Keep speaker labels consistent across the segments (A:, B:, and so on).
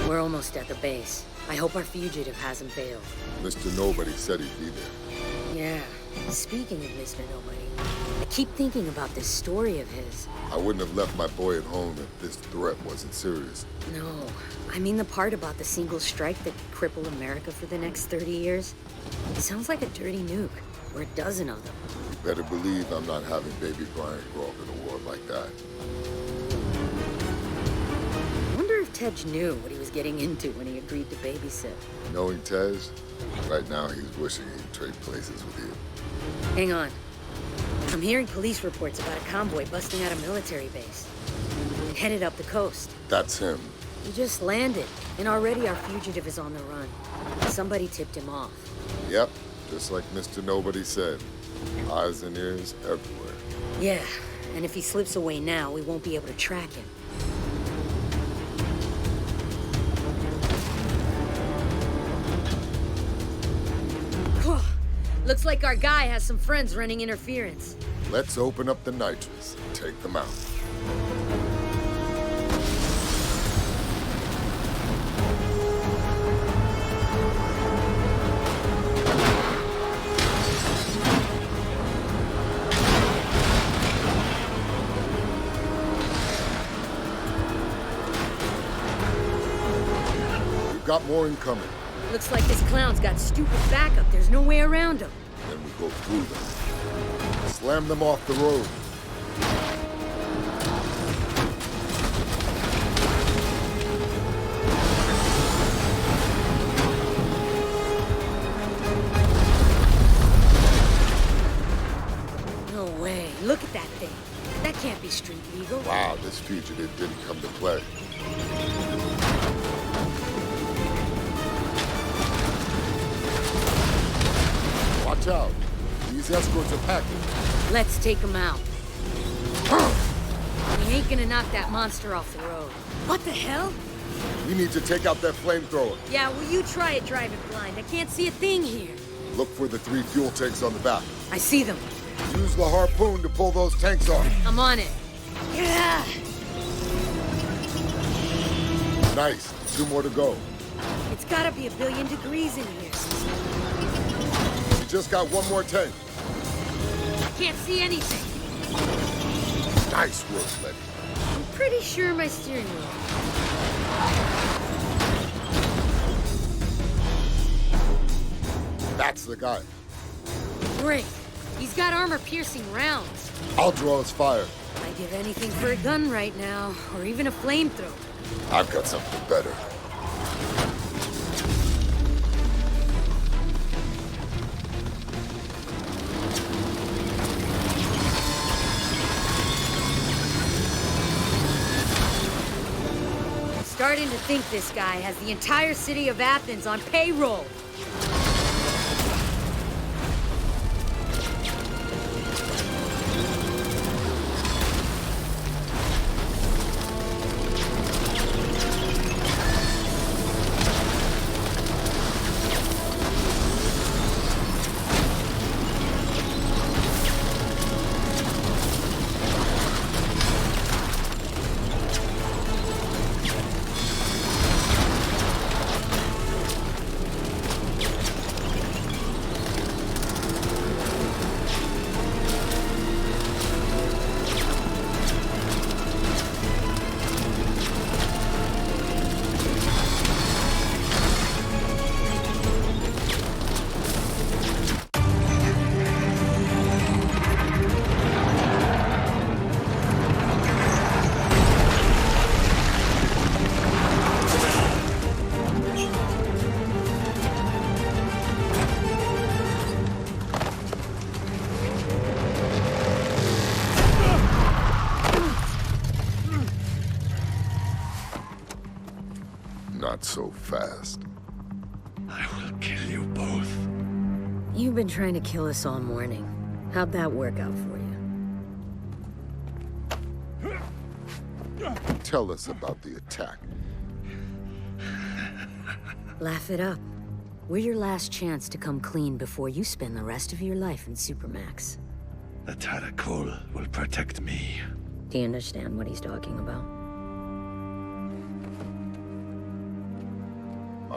A: We're almost at the base. I hope our fugitive hasn't bailed.
B: Mr. Nobody said he'd be there.
A: Yeah. Speaking of Mr. Nobody, I keep thinking about this story of his.
B: I wouldn't have left my boy at home if this threat wasn't serious.
A: No. I mean the part about the single strike that could cripple America for the next 30 years. It sounds like a dirty nuke, or a dozen of them.
B: You better believe I'm not having baby Brian grow up in a world like that.
A: I wonder if Tej knew what he was getting into when he agreed to babysit.
B: Knowing Tej, right now he's wishing he'd trade places with you.
A: Hang on. I'm hearing police reports about a convoy busting out a military base. It headed up the coast.
B: That's him.
A: He just landed, and already our fugitive is on the run. Somebody tipped him off.
B: Yep, just like Mr. Nobody said. Eyes and ears everywhere.
A: Yeah, and if he slips away now, we won't be able to track him. Looks like our guy has some friends running interference.
B: Let's open up the nitrous and take them out. We've got more incoming.
A: Looks like this clown's got stupid backup. There's no way around him.
B: Then we go through them. Slam them off the road.
A: No way. Look at that thing. That can't be street legal.
B: Wow, this fugitive didn't come to play. Watch out. These escorts are packing.
A: Let's take him out. We ain't gonna knock that monster off the road. What the hell?
B: We need to take out that flamethrower.
A: Yeah, well, you try it driving blind. I can't see a thing here.
B: Look for the 3 fuel tanks on the back.
A: I see them.
B: Use the harpoon to pull those tanks off.
A: I'm on it. Yeah.
B: Nice. 2 more to go.
A: It's gotta be 1,000,000,000 degrees in here.
B: We just got 1 more tank.
A: Can't see anything.
B: Nice work, Letty.
A: I'm pretty sure my steering wheel.
B: That's the guy.
A: Great. He's got armor-piercing rounds.
B: I'll draw his fire.
A: I'd give anything for a gun right now, or even a flamethrower.
B: I've got something better.
A: Starting to think this guy has the entire city of Athens on payroll. Not so fast.
C: I will kill you both.
A: You've been trying to kill us all morning. How'd that work out for you?
B: Tell us about the attack.
A: Laugh it up. We're your last chance to come clean before you spend the rest of your life in Supermax.
C: The Taracol will protect me.
A: Do you understand what he's talking about?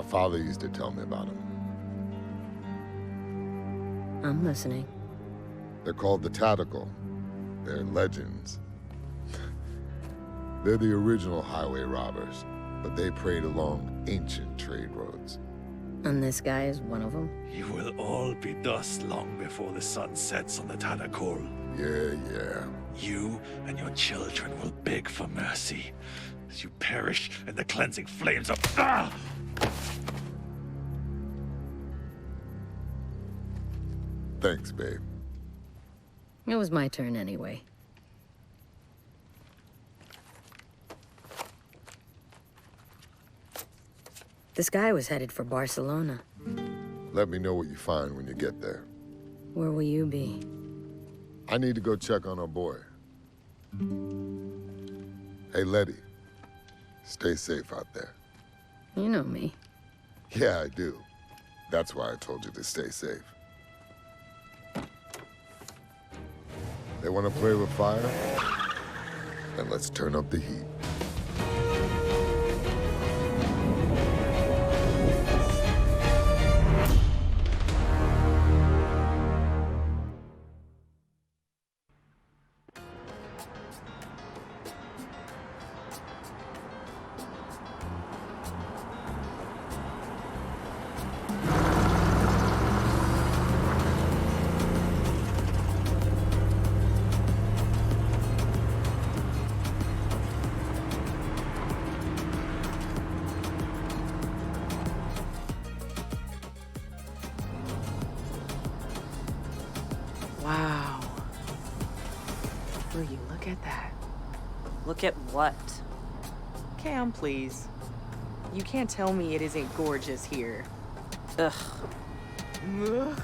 B: My father used to tell me about them.
A: I'm listening.
B: They're called the Tactical. They're legends. They're the original highway robbers, but they preyed along ancient trade roads.
A: And this guy is one of them?
C: You will all be dust long before the sun sets on the Tadakol.
B: Yeah.
C: You and your children will beg for mercy as you perish in the cleansing flames of... Ah!
B: Thanks, babe.
A: It was my turn anyway. This guy was headed for Barcelona.
B: Let me know what you find when you get there.
A: Where will you be?
B: I need to go check on our boy. Hey, Letty. Stay safe out there.
A: You know me.
B: Yeah, I do. That's why I told you to stay safe. They want to play with fire? Then let's turn up the heat.
D: Wow. Will you look at that?
E: Look at what?
D: Cam, please. You can't tell me it isn't gorgeous here.
E: Ugh,
D: Ugh.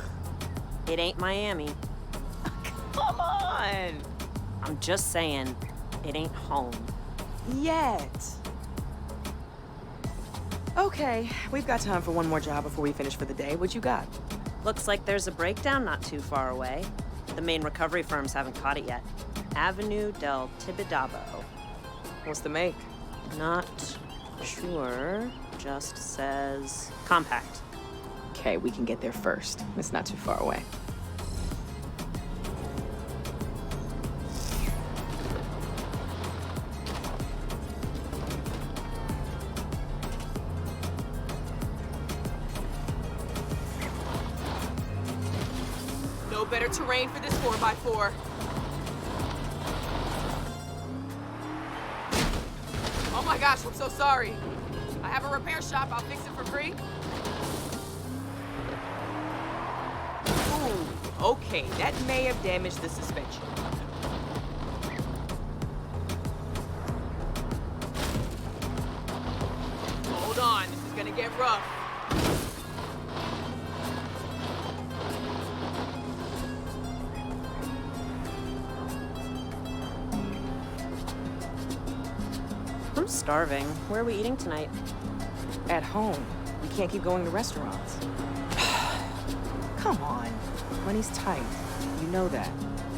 E: it ain't Miami.
D: Come on!
E: I'm just saying, it ain't home.
D: Yet. Okay, we've got time for one more job before we finish for the day. What you got?
E: Looks like there's a breakdown not too far away. The main recovery firms haven't caught it yet. Avenue del Tibidabo.
D: What's the make?
E: Not sure. Just says compact.
D: Okay, we can get there first. It's not too far away. No better terrain for this 4x4. Oh my gosh, I'm so sorry. I have a repair shop, I'll fix it for free. Ooh, okay, that may have damaged the suspension. Hold on, this is gonna get rough.
E: I'm starving. Where are we eating tonight?
D: At home, we can't keep going to restaurants. Come on, money's tight. You know that.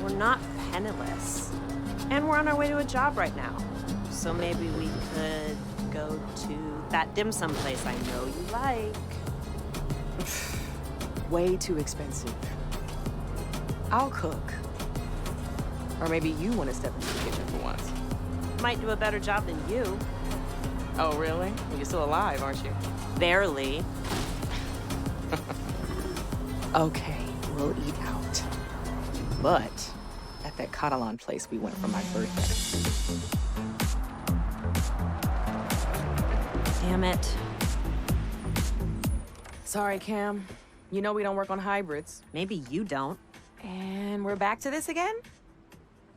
E: We're not penniless. And we're on our way to a job right now. So maybe we could go to that dim sum place I know you like.
D: Way too expensive. I'll cook. Or maybe you want to step into the kitchen for once.
E: Might do a better job than you.
D: Oh, really? Well, you're still alive, aren't you?
E: Barely.
D: Okay, we'll eat out. But at that Catalan place we went for my birthday.
E: Damn it.
D: Sorry, Cam. You know we don't work on hybrids.
E: Maybe you don't.
D: And we're back to this again?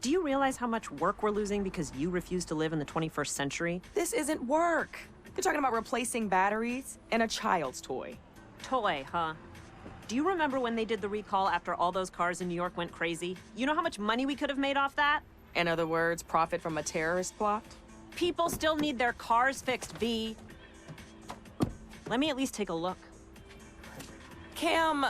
E: Do you realize how much work we're losing because you refuse to live in the 21st century?
D: This isn't work. You're talking about replacing batteries and a child's toy.
E: Toy, huh? Do you remember when they did the recall after all those cars in New York went crazy? You know how much money we could have made off that?
D: In other words, profit from a terrorist plot?
E: People still need their cars fixed, V. Let me at least take a look.
D: Cam...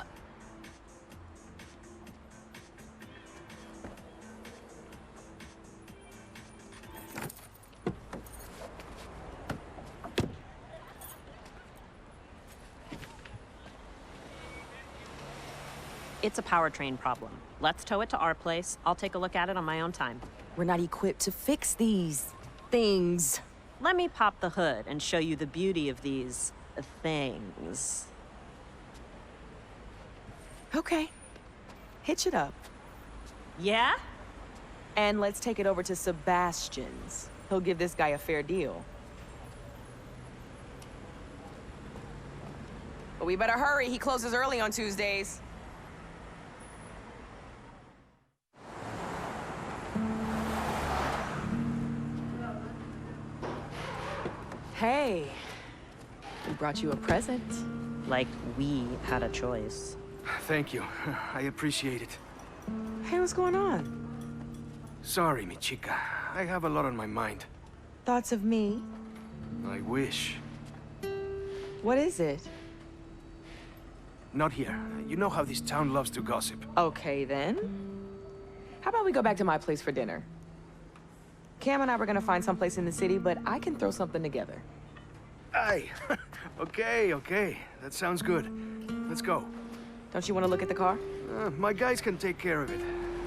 E: It's a powertrain problem. Let's tow it to our place. I'll take a look at it on my own time.
D: We're not equipped to fix these things.
E: Let me pop the hood and show you the beauty of these things.
D: Okay. Hitch it up.
E: Yeah?
D: And let's take it over to Sebastian's. He'll give this guy a fair deal. But we better hurry. He closes early on Tuesdays. Hey, we brought you a present.
E: Like we had a choice.
F: Thank you. I appreciate it.
D: Hey, what's going on?
F: Sorry, mi chica. I have a lot on my mind.
D: Thoughts of me?
F: I wish.
D: What is it?
F: Not here. You know how this town loves to gossip.
D: Okay, then. How about we go back to my place for dinner? Cam and I were gonna find someplace in the city, but I can throw something together.
F: Aye. Okay. That sounds good. Let's go.
D: Don't you want to look at the car?
F: My guys can take care of it.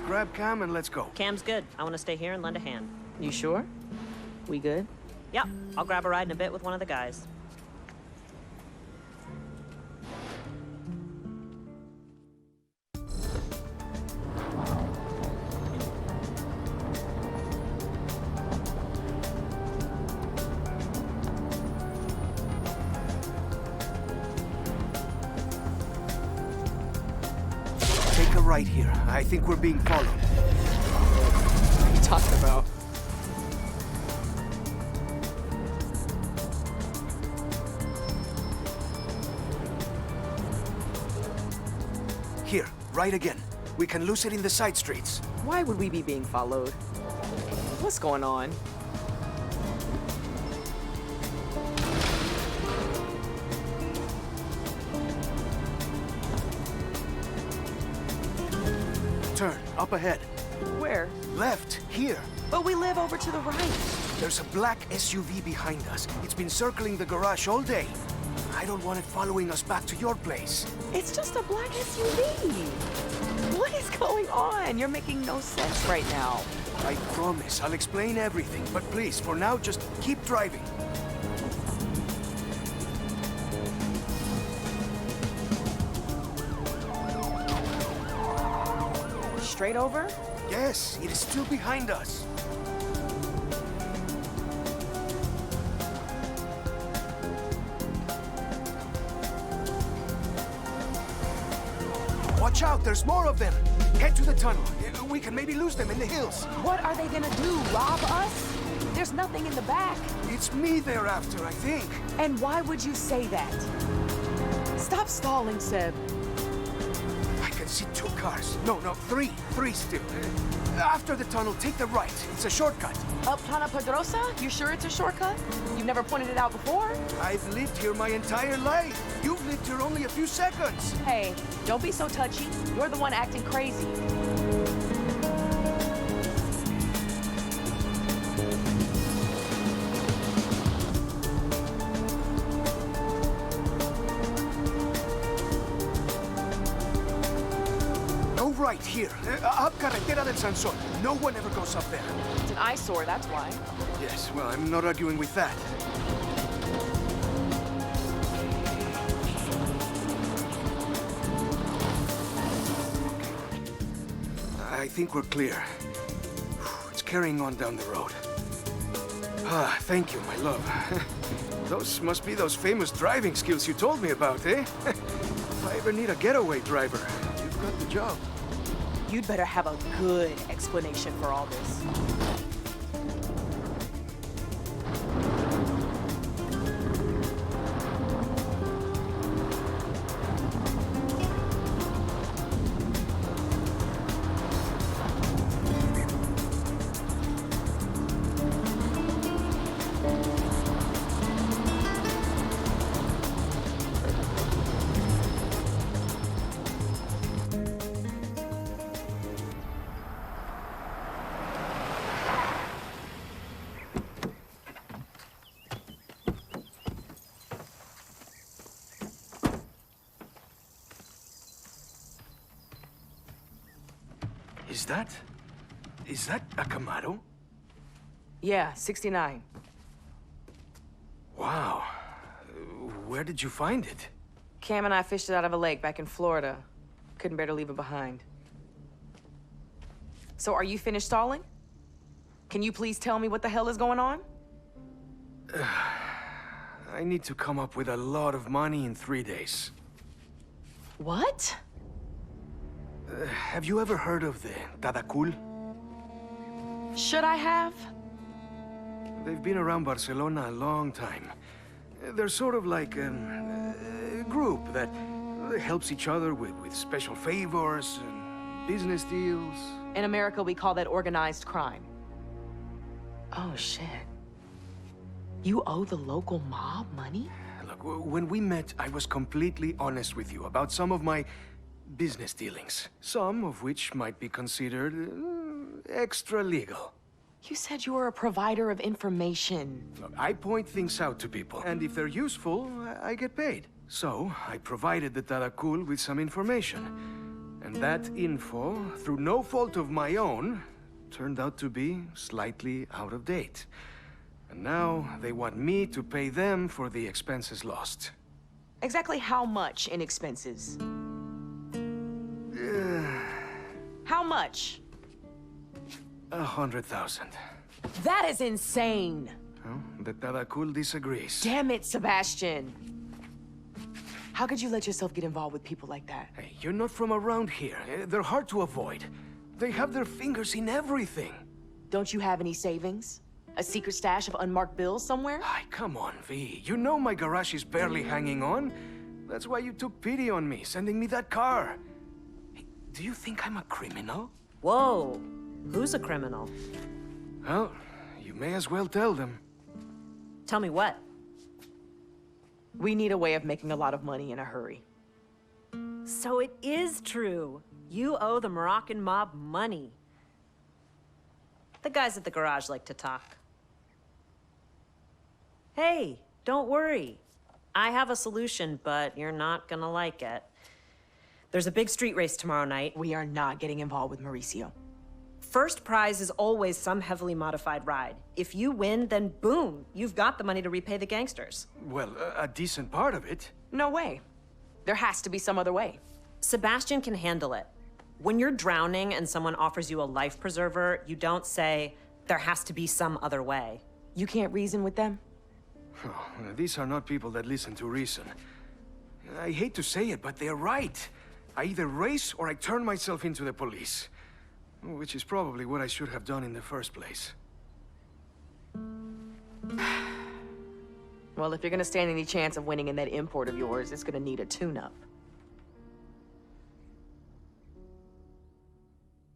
F: Grab Cam and let's go.
E: Cam's good. I want to stay here and lend a hand.
D: You sure? We good?
E: Yep, I'll grab a ride in a bit with one of the guys.
F: Take a right here. I think we're being followed.
D: What are you talking about?
F: Here, right again. We can lose it in the side streets.
D: Why would we be being followed? What's going on?
F: Turn, up ahead.
D: Where?
F: Left, here.
D: But we live over to the right.
F: There's a black SUV behind us. It's been circling the garage all day. I don't want it following us back to your place.
D: It's just a black SUV. What is going on? You're making no sense right now.
F: I promise I'll explain everything, but please, for now, just keep driving.
D: Straight over?
F: Yes, it is still behind us. Watch out, there's more of them. Head to the tunnel. We can maybe lose them in the hills.
D: What are they gonna do, rob us? There's nothing in the back.
F: It's me they're after, I think.
D: And why would you say that? Stop stalling, Seb.
F: I can see 2 cars. No, three. Three still. After the tunnel, take the right. It's a shortcut.
D: Up Plana Pedrosa? You sure it's a shortcut? You've never pointed it out before?
F: I've lived here my entire life. You've lived here only a few seconds.
D: Hey, don't be so touchy. You're the one acting crazy.
F: Go right here. Up Carretera del Sansón. No one ever goes up there.
D: It's an eyesore, that's why.
F: Yes, well, I'm not arguing with that. I think we're clear. It's carrying on down the road. Ah, thank you, my love. Those must be those famous driving skills you told me about, eh? If I ever need a getaway driver, you've got the job.
D: You'd better have a good explanation for all this.
F: Is that a Camaro?
D: Yeah, 69.
F: Wow. Where did you find it?
D: Cam and I fished it out of a lake back in Florida. Couldn't bear to leave it behind. So are you finished stalling? Can you please tell me what the hell is going on?
F: I need to come up with a lot of money in 3 days.
D: What?
F: Have you ever heard of the Tadakul?
D: Should I have?
F: They've been around Barcelona a long time. They're sort of like a group that helps each other with special favors and business deals.
D: In America, we call that organized crime. Oh, shit. You owe the local mob money?
F: Look, when we met, I was completely honest with you about some of my business dealings. Some of which might be considered extra legal.
D: You said you were a provider of information.
F: Look, I point things out to people, and if they're useful, I get paid. So, I provided the Tadakul with some information. And that info, through no fault of my own, turned out to be slightly out of date. And now they want me to pay them for the expenses lost.
D: Exactly how much in expenses? How much?
F: 100,000.
D: That is insane!
F: Well, the Tadakul disagrees.
D: Damn it, Sebastian! How could you let yourself get involved with people like that?
F: Hey, you're not from around here. They're hard to avoid. They have their fingers in everything.
D: Don't you have any savings? A secret stash of unmarked bills somewhere?
F: Ay, come on, V. You know my garage is barely hanging on. That's why you took pity on me, sending me that car. Hey, do you think I'm a criminal?
E: Whoa. Who's a criminal?
F: Well, you may as well tell them.
E: Tell me what?
D: We need a way of making a lot of money in a hurry.
E: So it is true. You owe the Moroccan mob money. The guys at the garage like to talk. Hey, don't worry. I have a solution, but you're not gonna like it. There's a big street race tomorrow night.
D: We are not getting involved with Mauricio.
E: First prize is always some heavily modified ride. If you win, then boom, you've got the money to repay the gangsters.
F: Well, a decent part of it.
D: No way. There has to be some other way.
E: Sebastian can handle it. When you're drowning and someone offers you a life preserver, you don't say, there has to be some other way.
D: You can't reason with them?
F: Oh, these are not people that listen to reason. I hate to say it, but they're right. I either race or I turn myself into the police. Which is probably what I should have done in the first place.
D: Well, if you're gonna stand any chance of winning in that import of yours, it's gonna need a tune-up.